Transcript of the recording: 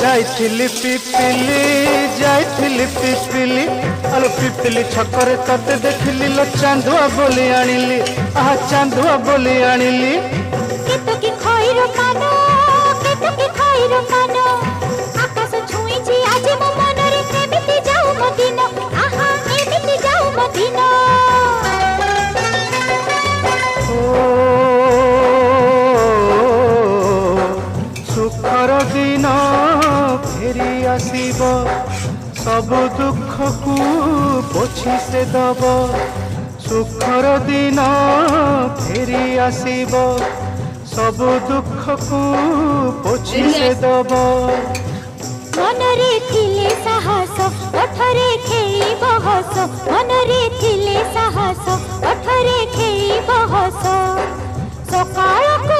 जाइथिली पिपिली जाइथिली पिपिली आलो पिपिली छकरे तते देखिली लो चांदुआ बोली आनिली आहा चांदुआ बोली आनिली केतकी खइर कानो केतकी खइर कानो आकाश छुईची आज मो मनरे एमिति जाऊ मदिन आहा एमिति जाऊ मदिन सुखर दिन फेरी आसीब सब दुख को पोछि से दब सुखर दिन फेरी आसीब सब दुख को पोछि से दब मनरे थिले साहस ओठरे खेई बहस मनरे थिले साहस ओठरे खेई बहस सकाळ को